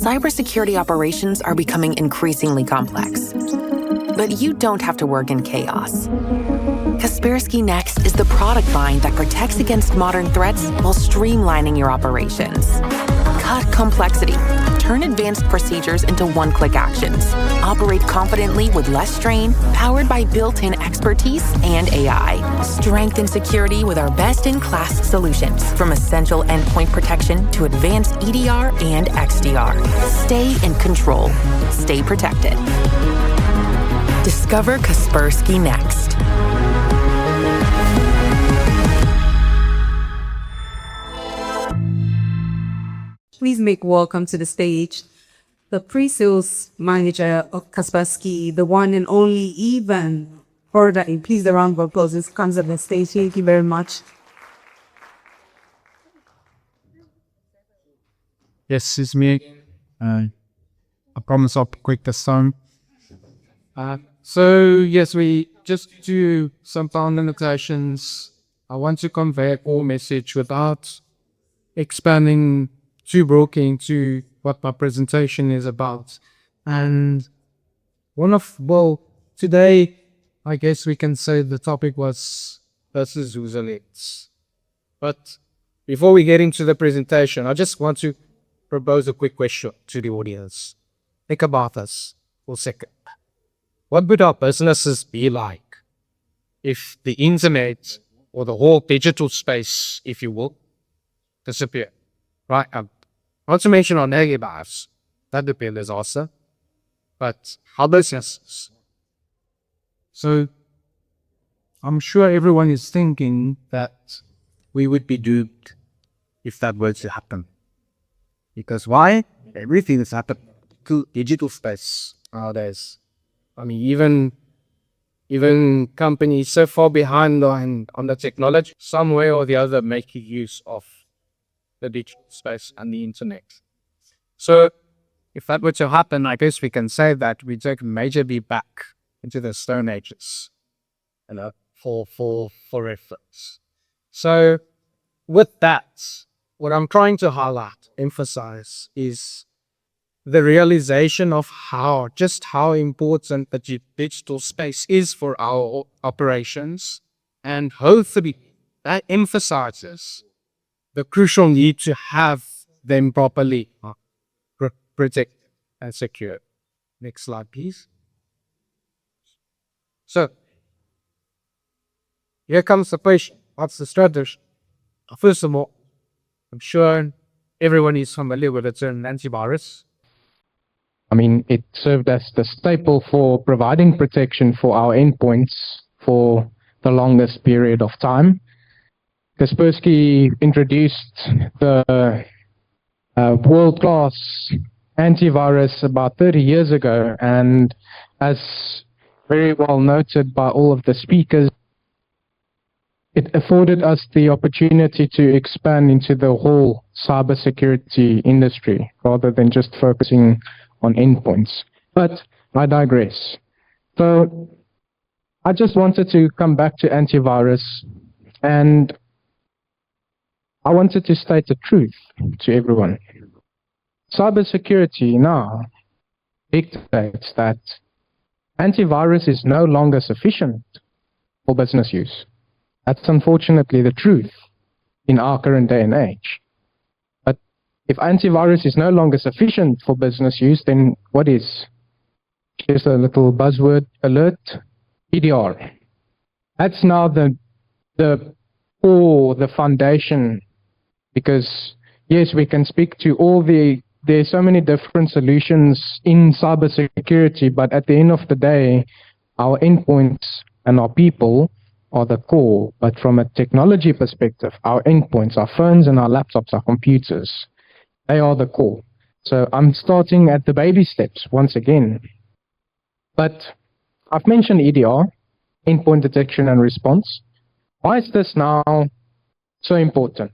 cybersecurity operations are becoming increasingly complex. But you don't have to work in chaos. Kaspersky Next is the product line that protects against modern threats while streamlining your operations. Cut complexity. Turn advanced procedures into one-click actions. Operate confidently with less strain, powered by built-in expertise and AI. Strengthen security with our best-in-class solutions, from essential endpoint protection to advanced EDR and XDR. Stay in control. Stay protected. Discover Kaspersky Next. Please make welcome to the stage the pre-sales manager of Kaspersky, the one and only Evan. Please, the round of applause comes at the stage. Thank you very much. Yes, it's me. I promise I'll be quick this time. So yes, we just do some founder notations. I want to convey a core message without expanding too broadly into what my presentation is about. And today, I guess we can say the topic was versus Xownsolutions. But before we get into the presentation, I just want to propose a quick question to the audience. Think about this for a second. What would our businesses be like if the internet or the whole digital space, if you will, disappeared? Right? Not to mention our negative lives. That would be a disaster. But how businesses? So I'm sure everyone is thinking that we would be doomed if that were to happen. Because why? Everything has happened to digital space nowadays. I mean, even companies so far behind on the technology, some way or the other making use of the digital space and the internet. So if that were to happen, I guess we can say that we take majorly back into the Stone Ages, for reference. So with that, what I'm trying to emphasize is the realization of how important the digital space is for our operations, and hopefully that emphasizes the crucial need to have them properly protected and secured. Next slide, please. So, here comes the question. What's the strategy? First of all, I'm sure everyone is familiar with the term antivirus. I mean, it served as the staple for providing protection for our endpoints for the longest period of time. Kaspersky introduced the world-class antivirus about 30 years ago, and as very well noted by all of the speakers, it afforded us the opportunity to expand into the whole cybersecurity industry rather than just focusing on endpoints. But I digress. So I just wanted to come back to antivirus, and I wanted to state the truth to everyone. Cybersecurity now dictates that antivirus is no longer sufficient for business use. That's unfortunately the truth in our current day and age. But if antivirus is no longer sufficient for business use, then what is? Here's a little buzzword alert: EDR. That's now the core, the foundation. Because yes, we can speak to there's so many different solutions in cybersecurity, but at the end of the day, our endpoints and our people are the core. But from a technology perspective, our endpoints, our phones and our laptops, our computers, they are the core. So I'm starting at the baby steps once again. But I've mentioned EDR, endpoint detection and response. Why is this now so important?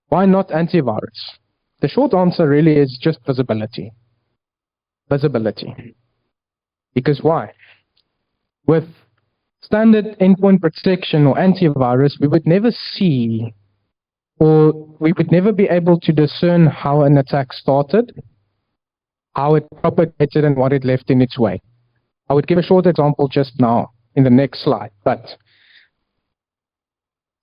Why not antivirus? The short answer really is just visibility. Visibility. Because why? With standard endpoint protection or antivirus, we would never see, or we would never be able to discern how an attack started, how it propagated and what it left in its wake. I would give a short example just now in the next slide, but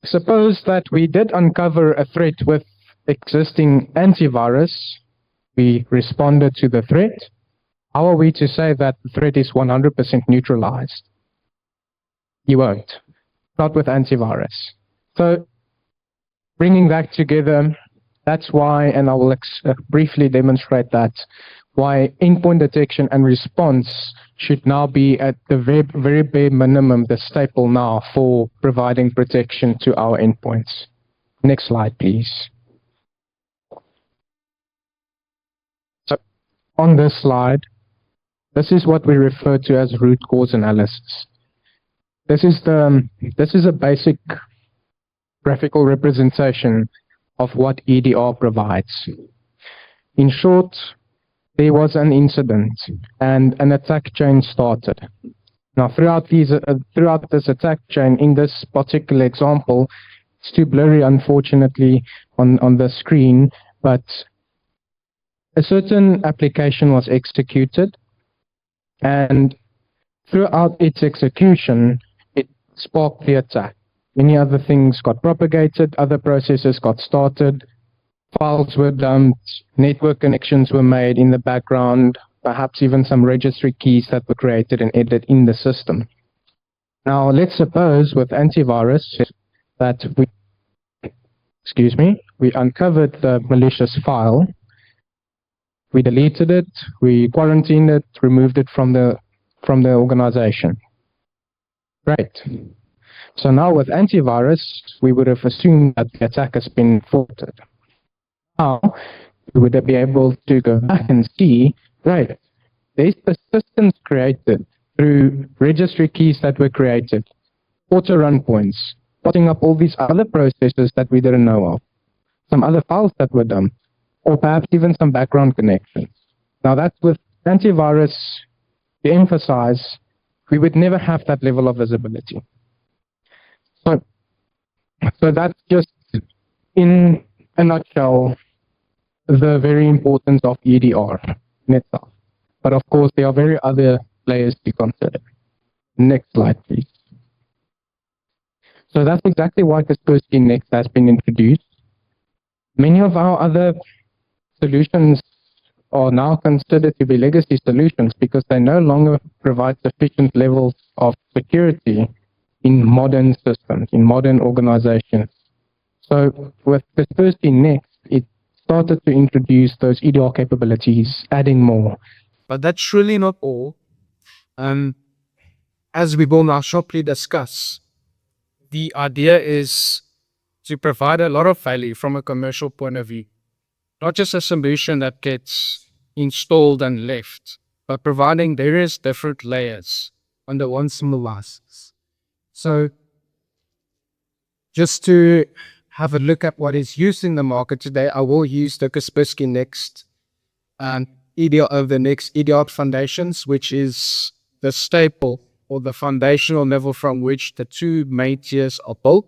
suppose that we did uncover a threat with existing antivirus. We responded to the threat. How are we to say that the threat is 100% neutralized? You won't. Not with antivirus. So, bringing that together, that's why, and I will briefly demonstrate that, why endpoint detection and response should now be at the very, very bare minimum, the staple now for providing protection to our endpoints. Next slide, please. So, on this slide, this is what we refer to as root cause analysis. This is a basic graphical representation of what EDR provides. In short, there was an incident and an attack chain started. Now, throughout this attack chain, in this particular example, it's too blurry, unfortunately, on the screen, but a certain application was executed, and throughout its execution, it sparked the attack. Many other things got propagated, other processes got started, files were dumped, network connections were made in the background, perhaps even some registry keys that were created and edited in the system. Now, let's suppose with antivirus that we uncovered the malicious file, we deleted it, we quarantined it, removed it from the organization. Great. So now with antivirus, we would have assumed that the attack has been thwarted. Now, we would be able to go back and see, right, there's persistence created through registry keys that were created, auto run points, spotting up all these other processes that we didn't know of, some other files that were dumped, or perhaps even some background connections. Now that's with antivirus, to emphasize, we would never have that level of visibility. So that's just, in a nutshell, the very importance of EDR in itself. But of course, there are very other layers to consider. Next slide, please. So that's exactly why Kaspersky Next has been introduced. Many of our other solutions are now considered to be legacy solutions because they no longer provide sufficient levels of security in modern systems, in modern organizations. So with Kaspersky Next, it started to introduce those EDR capabilities, adding more. But that's really not all. As we will now shortly discuss, the idea is to provide a lot of value from a commercial point of view. Not just a solution that gets installed and left, but providing various different layers under one single license. So, just to have a look at what is used in the market today, I will use the Kaspersky Next EDR of the Next EDR Foundations, which is the staple or the foundational level from which the two main tiers are built.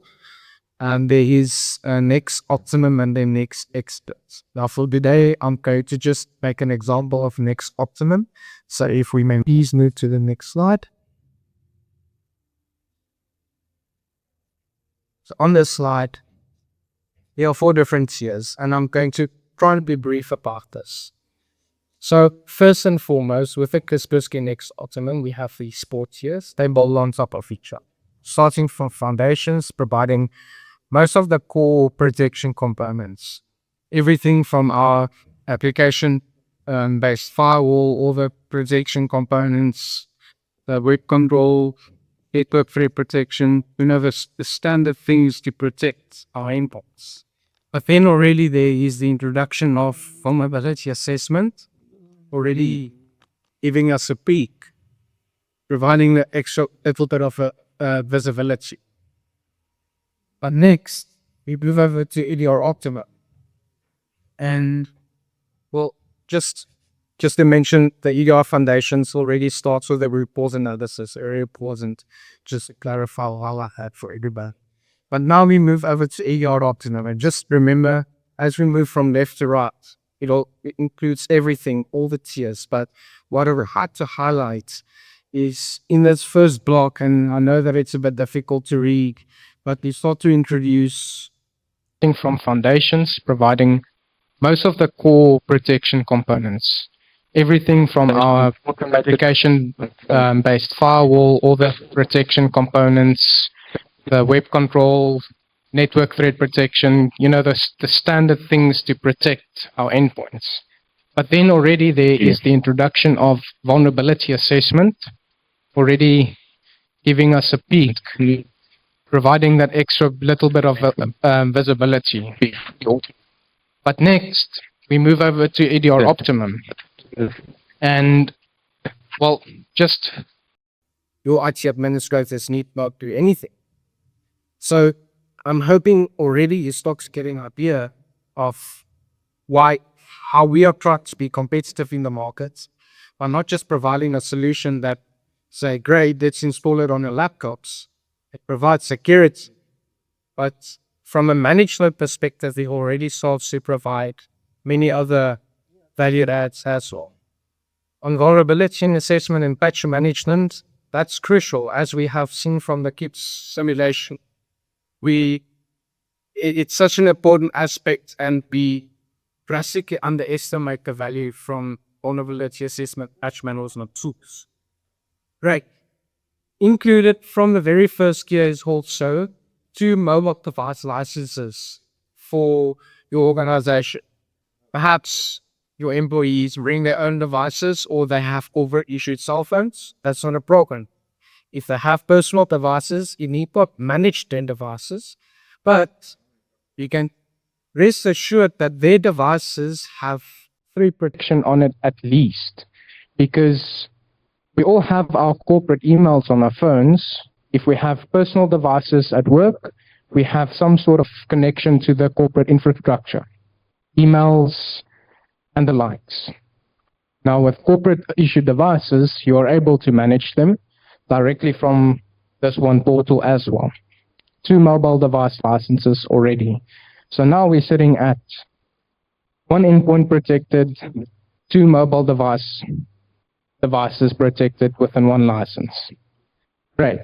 And there is a Next Optimum and then Next Expert. Now for today, I'm going to just make an example of Next Optimum. So if we may please move to the next slide. So on this slide, there are 4 different tiers, and I'm going to try and be brief about this. So first and foremost, with the Kaspersky Next Optimum, we have the sport tiers. They build on top of each other, starting from foundations, providing most of the core protection components. Everything from our application-based firewall, all the protection components, the web control, network threat protection, the standard things to protect our endpoints. But then already there is the introduction of vulnerability assessment, already giving us a peek, providing the extra little bit of visibility. But next, we move over to EDR Optima. And, well, just to mention, the EDR Foundations already starts with the root cause analysis. Very important, just to clarify how I had for everybody. But now we move over to EDR Optimum. And just remember, as we move from left to right, It includes everything, all the tiers. But what I had to highlight is in this first block, and I know that it's a bit difficult to read, but we start to introduce From foundations, providing most of the core protection components. Everything from our application based firewall, all the protection components, the web control, network threat protection, the standard things to protect our endpoints. But then already there is the introduction of vulnerability assessment, already giving us a peek, providing that extra little bit of visibility. But next, we move over to EDR Optimum. And, well, just your IT administrators need not do anything. So I'm hoping already you start getting an idea of how we are trying to be competitive in the market by not just providing a solution that say, great, let's install it on your laptops. It provides security. But from a management perspective, we already starts to provide many other value adds as well. On vulnerability assessment and patch management, that's crucial, as we have seen from the KIPS simulation. It's such an important aspect, and we drastically underestimate the value from vulnerability assessment, patch manuals, and tools. Right. Included from the very first year is also 2 mobile device licenses for your organization. Perhaps your employees bring their own devices or they have over-issued cell phones. That's not a problem. If they have personal devices, you need to manage their devices, but you can rest assured that their devices have protection on it at least, because we all have our corporate emails on our phones. If we have personal devices at work, we have some sort of connection to the corporate infrastructure, emails and the likes. Now with corporate issued devices, you are able to manage them directly from this one portal as well. 2 mobile device licenses already. So now we're sitting at 1 endpoint protected, 2 mobile devices protected within 1 license. Great.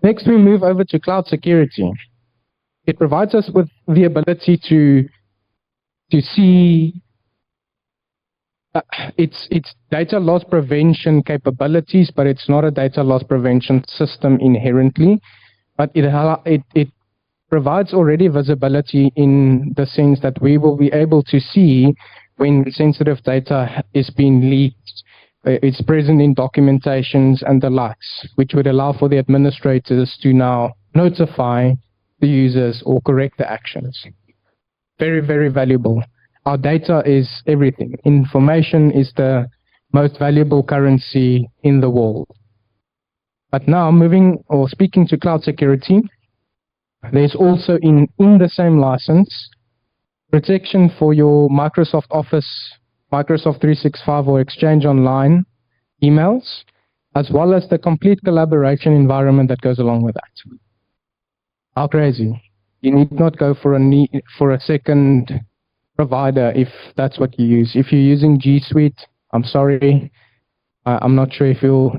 Next, we move over to cloud security. It provides us with the ability to see it's data loss prevention capabilities, but it's not a data loss prevention system inherently. But it provides already visibility in the sense that we will be able to see when sensitive data is being leaked. It's present in documentations and the likes, which would allow for the administrators to now notify the users or correct the actions. Very, very valuable. Our data is everything. Information is the most valuable currency in the world. But now speaking to cloud security, there's also in the same license, protection for your Microsoft Office, Microsoft 365 or Exchange Online emails, as well as the complete collaboration environment that goes along with that. How crazy. You need not go for a second provider if that's what you use. If you're using G Suite, I'm sorry, I'm not sure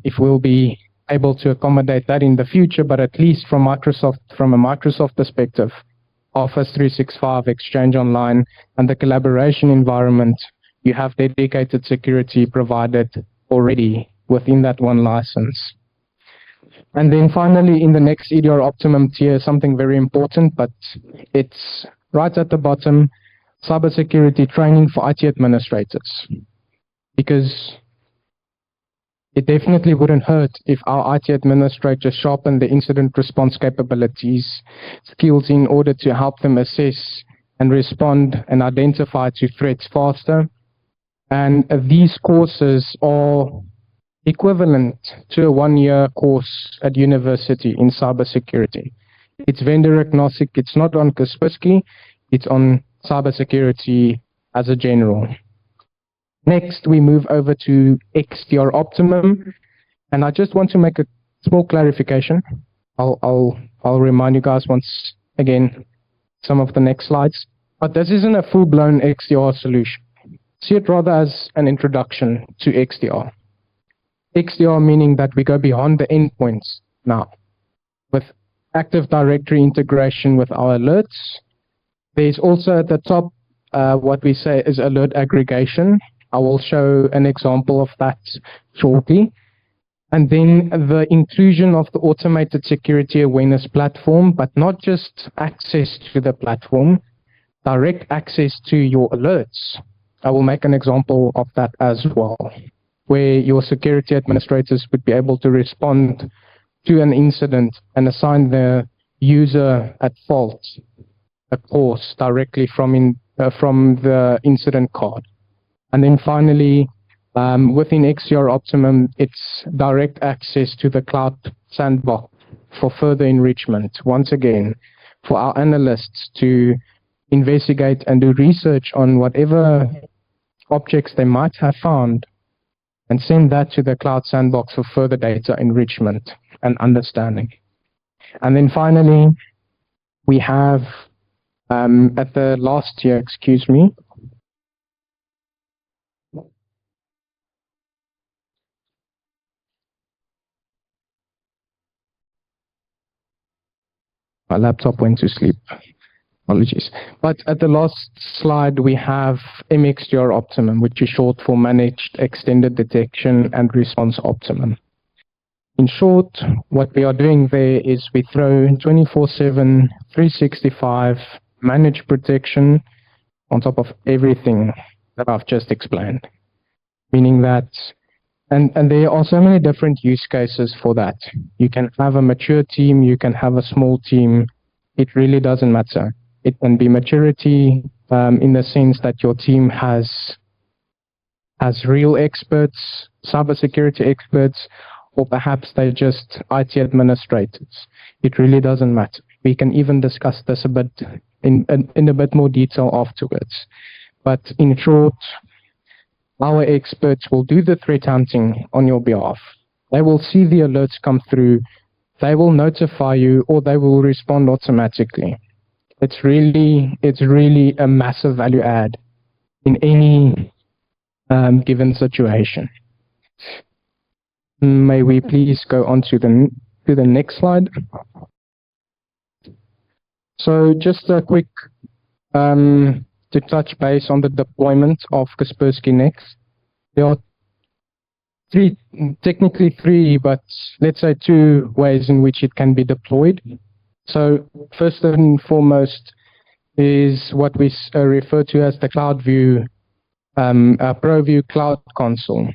if we'll be able to accommodate that in the future, but at least from a Microsoft perspective, Office 365, Exchange Online, and the collaboration environment, you have dedicated security provided already within that 1 license. And then finally, in the next EDR Optimum tier, something very important, but it's right at the bottom, cybersecurity training for IT administrators. Because it definitely wouldn't hurt if our IT administrators sharpen the incident response capabilities, skills in order to help them assess and respond and identify to threats faster. And these courses are equivalent to a 1-year course at university in cybersecurity. It's vendor agnostic. It's not on Kaspersky. It's on cybersecurity as a general. Next, we move over to XDR Optimum, and I just want to make a small clarification. I'll remind you guys once again some of the next slides. But this isn't a full-blown XDR solution. See it rather as an introduction to XDR. XDR meaning that we go beyond the endpoints now. With Active Directory integration with our alerts, there's also at the top what we say is alert aggregation. I will show an example of that shortly. And then the inclusion of the automated security awareness platform, but not just access to the platform, direct access to your alerts. I will make an example of that as well, where your security administrators would be able to respond to an incident and assign the user at fault a course directly from the incident card. And then finally, within XDR Optimum, it's direct access to the cloud sandbox for further enrichment. Once again, for our analysts to investigate and do research on whatever objects they might have found and send that to the cloud sandbox for further data enrichment and understanding. And then finally, we have at the last year, my laptop went to sleep. Apologies. But at the last slide, we have MXDR Optimum, which is short for Managed Extended Detection and Response Optimum. In short, what we are doing there is we throw 24/7, 365 managed protection on top of everything that I've just explained. Meaning that, and there are so many different use cases for that. You can have a mature team, you can have a small team. It really doesn't matter. It can be maturity in the sense that your team has real experts, cybersecurity experts, or perhaps they're just IT administrators. It really doesn't matter. We can even discuss this a bit in a bit more detail afterwards. But in short, our experts will do the threat hunting on your behalf. They will see the alerts come through. They will notify you, or they will respond automatically. It's really a massive value add in any given situation. May we please go on to the next slide? So just a quick to touch base on the deployment of Kaspersky Next. There are technically three, but let's say two ways in which it can be deployed. So first and foremost is what we refer to as the CloudView, ProView Cloud Console.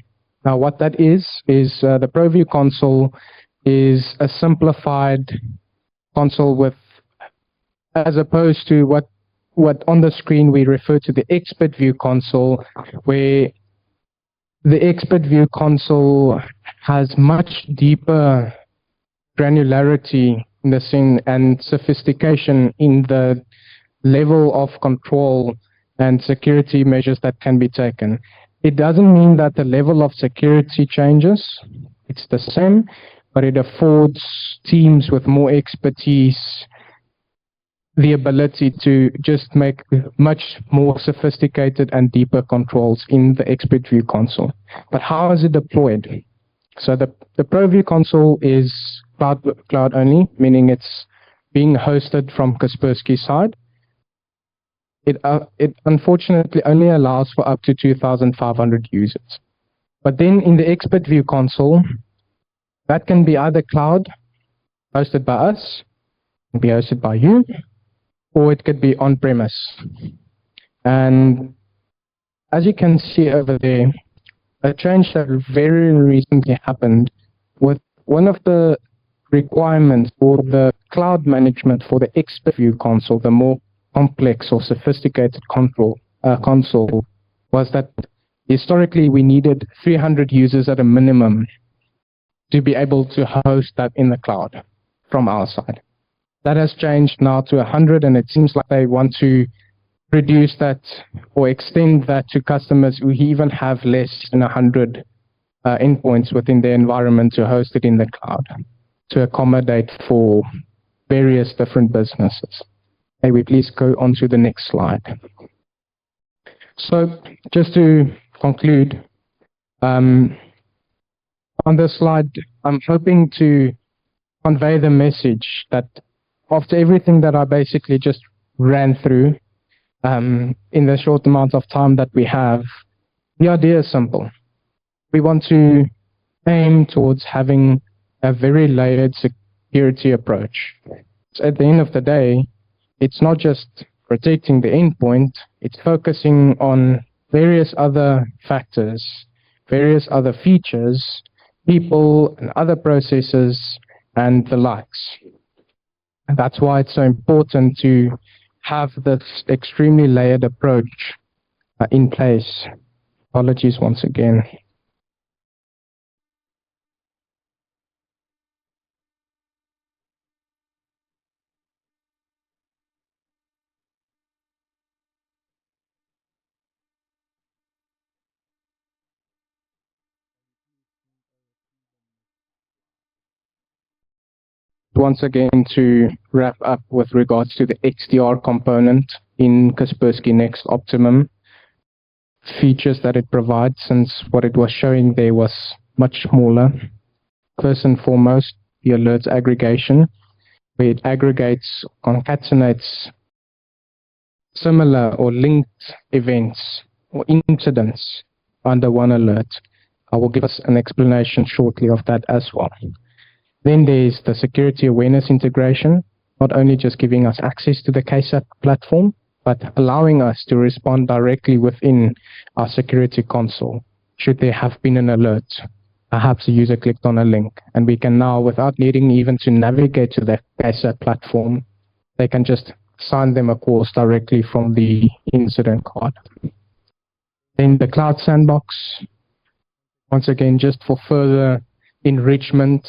Now what that is the ProView console is a simplified console with, as opposed to what on the screen we refer to the Expert View console, where the Expert View console has much deeper granularity in the scene and sophistication in the level of control and security measures that can be taken. It doesn't mean that the level of security changes. It's the same, but it affords teams with more expertise the ability to just make much more sophisticated and deeper controls in the Expert View console. But how is it deployed? So the ProView console is cloud only, meaning it's being hosted from Kaspersky side. It unfortunately only allows for up to 2,500 users. But then in the Expert View console, that can be either cloud, hosted by us, can be hosted by you, or it could be on-premise. And as you can see over there, a change that very recently happened with one of the requirements for the cloud management for the Expert View console, the more complex or sophisticated console, was that historically we needed 300 users at a minimum to be able to host that in the cloud from our side. That has changed now to 100, and it seems like they want to reduce that or extend that to customers who even have less than 100 endpoints within their environment to host it in the cloud to accommodate for various different businesses. May we please go on to the next slide. So just to conclude, on this slide, I'm hoping to convey the message that after everything that I basically just ran through in the short amount of time that we have, the idea is simple. We want to aim towards having a very layered security approach. So at the end of the day, it's not just protecting the endpoint, it's focusing on various other factors, various other features, people and other processes and the likes. And that's why it's so important to have this extremely layered approach in place. Apologies once again. Once again, to wrap up with regards to the XDR component in Kaspersky Next Optimum, features that it provides, since what it was showing there was much smaller. First and foremost, the alerts aggregation, where it aggregates, concatenates similar or linked events or incidents under one alert. I will give us an explanation shortly of that as well. Then there's the security awareness integration, not only just giving us access to the KSAP platform, but allowing us to respond directly within our security console. Should there have been an alert, perhaps a user clicked on a link, and we can now, without needing even to navigate to the KSAP platform, they can just sign them a course directly from the incident card. Then the cloud sandbox, once again, just for further enrichment,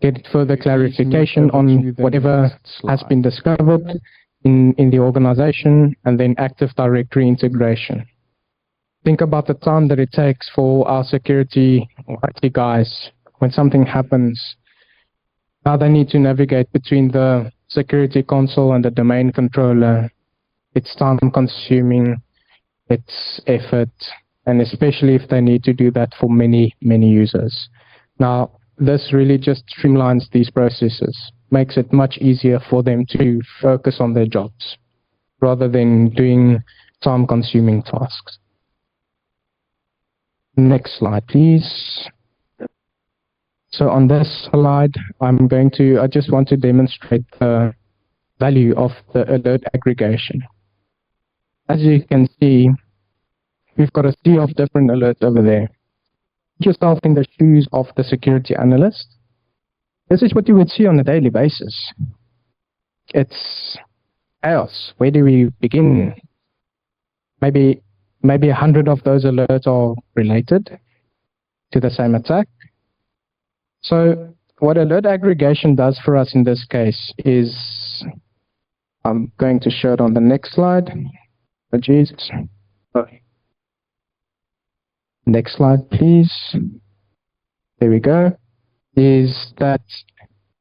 get further clarification on whatever has been discovered in the organization, and then Active Directory integration. Think about the time that it takes for our security or IT guys when something happens. Now they need to navigate between the security console and the domain controller. It's time consuming, it's effort, and especially if they need to do that for many, many users. Now, this really just streamlines these processes, makes it much easier for them to focus on their jobs rather than doing time-consuming tasks. Next slide, please. So on this slide, I just want to demonstrate the value of the alert aggregation. As you can see, we've got a sea of different alerts over there. Put yourself in the shoes of the security analyst. This is what you would see on a daily basis. It's chaos. Where do we begin? Maybe 100 of those alerts are related to the same attack. So what alert aggregation does for us in this case is, I'm going to show it on the next slide. Oh, Jesus. Oh. Next slide, please. There we go. Is that,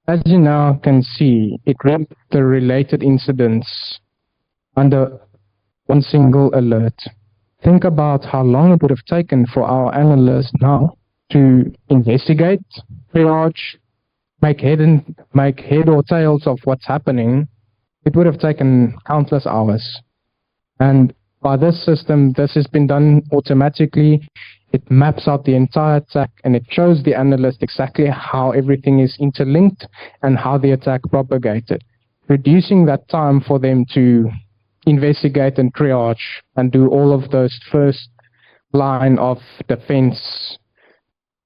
as you now can see, it wrapped the related incidents under one single alert. Think about how long it would have taken for our analysts now to investigate, triage, make head or tails of what's happening. It would have taken countless hours. And by this system, this has been done automatically. It maps out the entire attack and it shows the analyst exactly how everything is interlinked and how the attack propagated, reducing that time for them to investigate and triage and do all of those first line of defense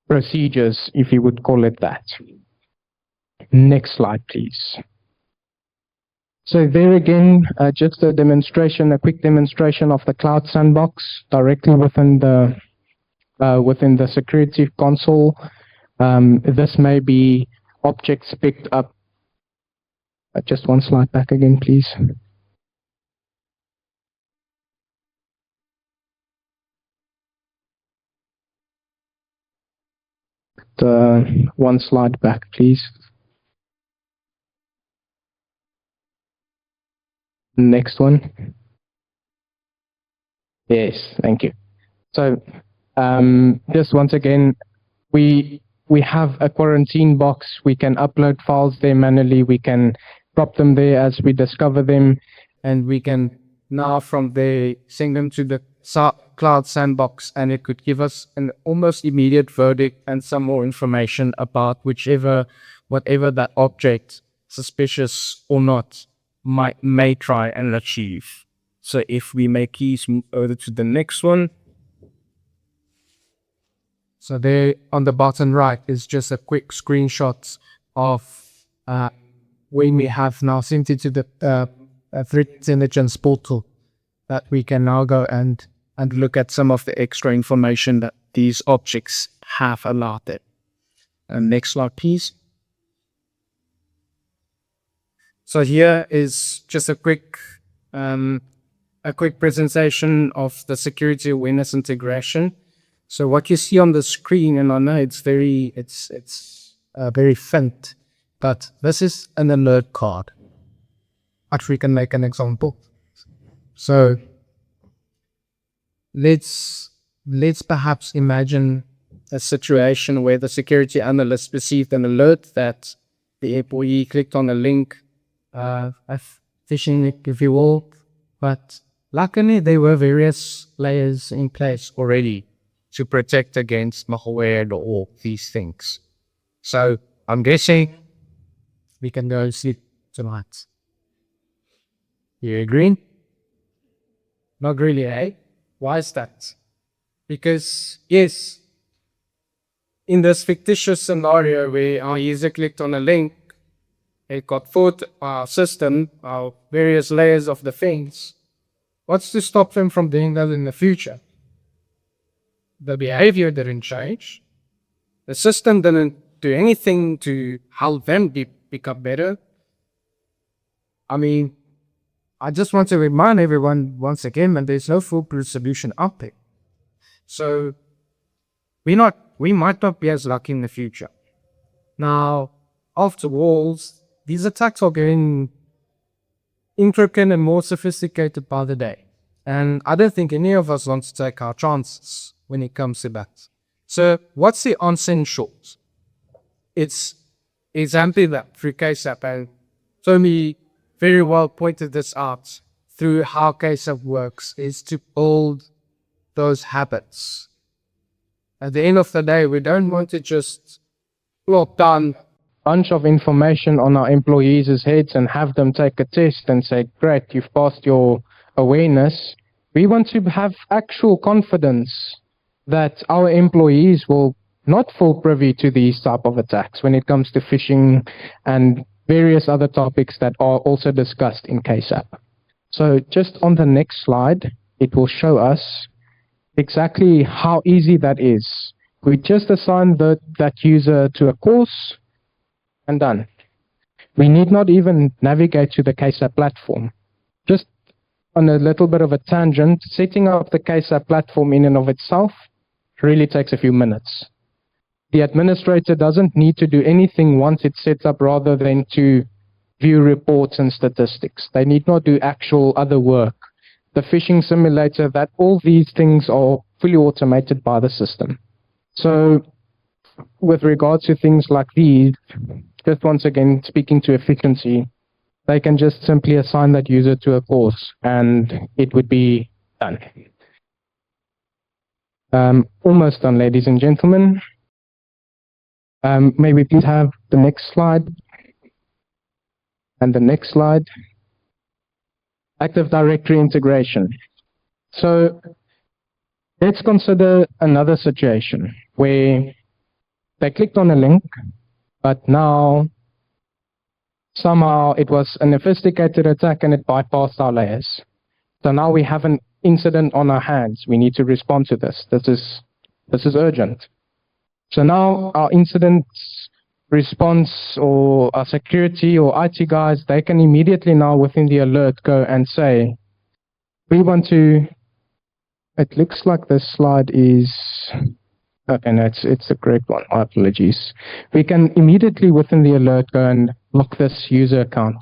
procedures, if you would call it that. Next slide, please. So there again, just a demonstration, a quick demonstration of the cloud sandbox directly within the security console. This may be objects picked up. Just one slide back again, please. One slide back, please. Next one. Yes, thank you. So, just once again, we have a quarantine box. We can upload files there manually. We can drop them there as we discover them. And we can now from there send them to the cloud sandbox, and it could give us an almost immediate verdict and some more information about whatever that object, suspicious or not, may try and achieve. So if we may please move over to the next one. So there on the bottom right is just a quick screenshot of when we have now sent it to the threat intelligence portal, that we can now go and look at some of the extra information that these objects have allotted. Next slide, please. So here is just a quick presentation of the security awareness integration. So what you see on the screen, and I know it's very faint, but this is an alert card. Actually, we can make an example. So let's perhaps imagine a situation where the security analyst received an alert that the employee clicked on a link, a phishing link, if you will, but luckily there were various layers in place already to protect against malware or these things. So I'm guessing we can go sleep tonight. You agree? Not really, eh? Why is that? Because, yes, in this fictitious scenario where our user clicked on a link, it got through our system, our various layers of defense. What's to stop them from doing that in the future? The behavior didn't change. The system didn't do anything to help them become better. I mean, I just want to remind everyone once again that there's no foolproof solution out there. So we might not be as lucky in the future. Now, after walls, these attacks are getting intricate and more sophisticated by the day. And I don't think any of us wants to take our chances when it comes to that. So what's the answer in short? It's exactly that through KSAP, and Tommy very well pointed this out through how KSAP works, is to build those habits. At the end of the day, we don't want to just lock down Bunch of information on our employees' heads and have them take a test and say, great, you've passed your awareness. We want to have actual confidence that our employees will not fall privy to these type of attacks when it comes to phishing and various other topics that are also discussed in KSAP. So just on the next slide, it will show us exactly how easy that is. We just assign that user to a course and done. We need not even navigate to the KSAP platform. Just on a little bit of a tangent, setting up the KSAP platform in and of itself really takes a few minutes. The administrator doesn't need to do anything once it's set up rather than to view reports and statistics. They need not do actual other work. The phishing simulator, that all these things are fully automated by the system. So with regards to things like these, just once again, speaking to efficiency, they can just simply assign that user to a course and it would be done. Almost done, ladies and gentlemen. May we please have the next slide? And the next slide. Active Directory integration. So let's consider another situation where they clicked on a link, but now somehow it was an sophisticated attack and it bypassed our layers. So now we have an incident on our hands. We need to respond to this. This is urgent. So now our incident response or our security or IT guys, they can immediately now within the alert go and say, we want to, it looks like this slide is, okay, no, it's a great one. My apologies. We can immediately within the alert go and lock this user's account.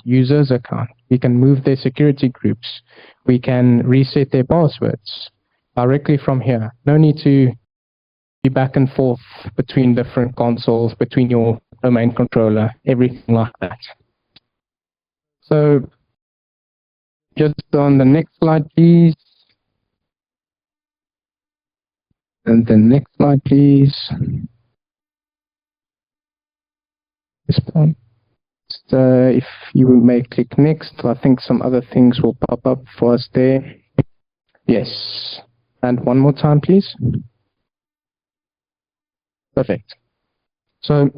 We can move their security groups. We can reset their passwords. directly from here. No need to be back and forth between different consoles, between your domain controller, everything like that. So just on the next slide, please. And the next slide, please. This one. So if you may click next, I think some other things will pop up for us there. Yes. And one more time, please. Perfect. So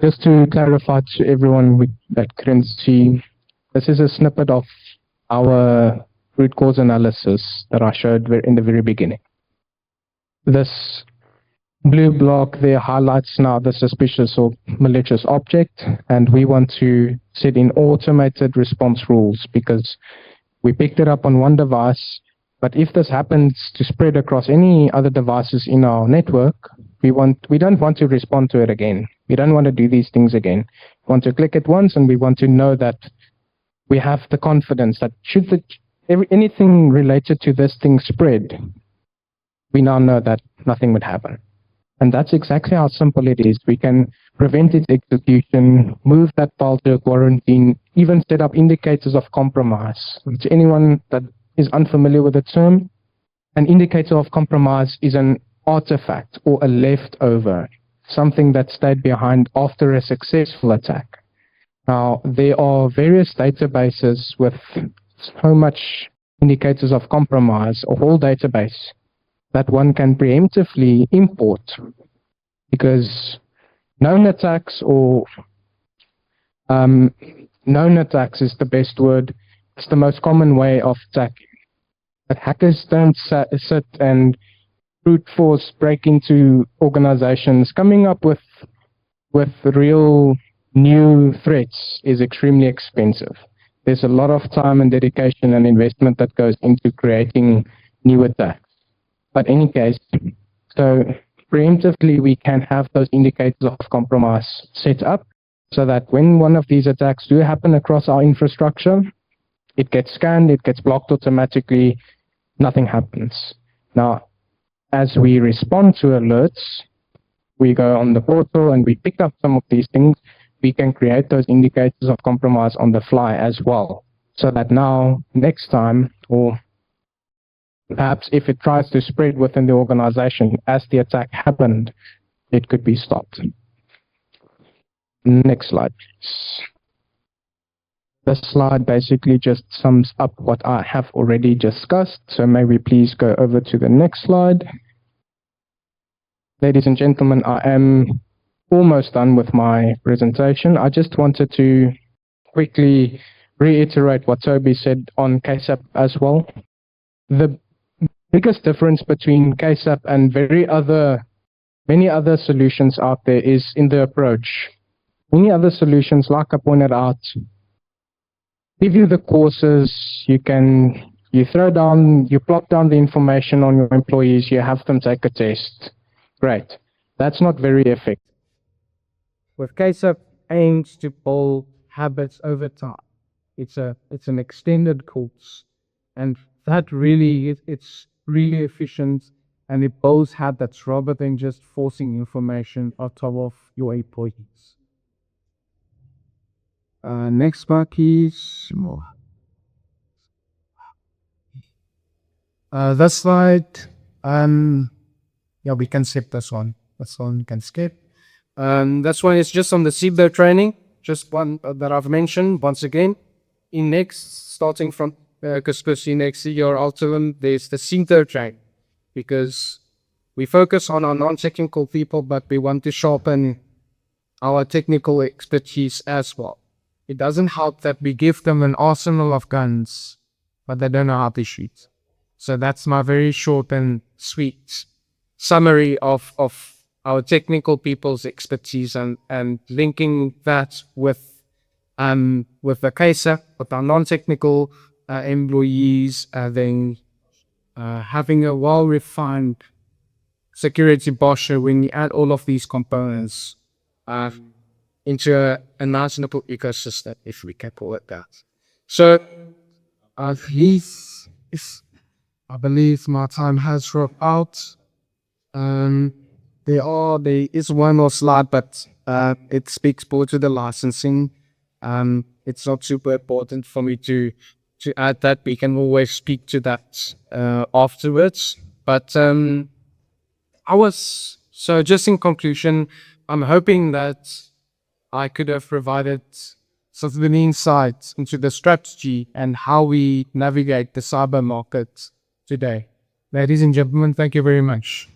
just to clarify to everyone that couldn't see, this is a snippet of our root cause analysis that I showed in the very beginning. This blue block there highlights now the suspicious or malicious object, and we want to set in automated response rules because we picked it up on one device, but if this happens to spread across any other devices in our network, we don't want to respond to it again. We don't want to do these things again. We want to click it once, and we want to know that we have the confidence that should anything related to this thing spread, we now know that nothing would happen. And that's exactly how simple it is. We can prevent its execution, move that file to a quarantine, even set up indicators of compromise. To anyone that is unfamiliar with the term, an indicator of compromise is an artifact or a leftover, something that stayed behind after a successful attack. Now, there are various databases with so much indicators of compromise, a whole database that one can preemptively import, because known attacks is the best word. It's the most common way of attacking. But hackers don't sit and brute force break into organizations. Coming up with real new threats is extremely expensive. There's a lot of time and dedication and investment that goes into creating new attacks. But in any case, so preemptively we can have those indicators of compromise set up so that when one of these attacks do happen across our infrastructure, it gets scanned, it gets blocked automatically, nothing happens. Now, as we respond to alerts, we go on the portal and we pick up some of these things, we can create those indicators of compromise on the fly as well. So that now, next time, or perhaps if it tries to spread within the organization as the attack happened, it could be stopped. Next slide, please. This slide basically just sums up what I have already discussed. So may we please go over to the next slide. Ladies and gentlemen, I am almost done with my presentation. I just wanted to quickly reiterate what Toby said on KSAP as well. The biggest difference between KSAP and many other solutions out there is in the approach. Many other solutions, like I pointed out, give you the courses, you plop down the information on your employees, you have them take a test. Great. That's not very effective. With KSAP aims to build habits over time. It's an extended course, and that really it's really efficient, and it builds habits rather than just forcing information on top of your employees. Next slide, please. This slide, yeah, we can skip this one. This one can skip. This one is just on the CBER training, just one that I've mentioned once again. In next, starting from Kaspersky next year, ultimately there's the CBER training, because we focus on our non-technical people, but we want to sharpen our technical expertise as well. It doesn't help that we give them an arsenal of guns, but they don't know how to shoot. So that's my very short and sweet summary of our technical people's expertise, and linking that with the KSAP, with our non-technical employees, then having a well-refined security posture when you add all of these components into a nice little ecosystem, if we can call it that. So I believe my time has run out. There is one more slide, but it speaks more to the licensing. It's not super important for me to add that. We can always speak to that afterwards. But just in conclusion, I'm hoping that I could have provided sort of an insight into the strategy and how we navigate the cyber market today. Ladies and gentlemen, thank you very much.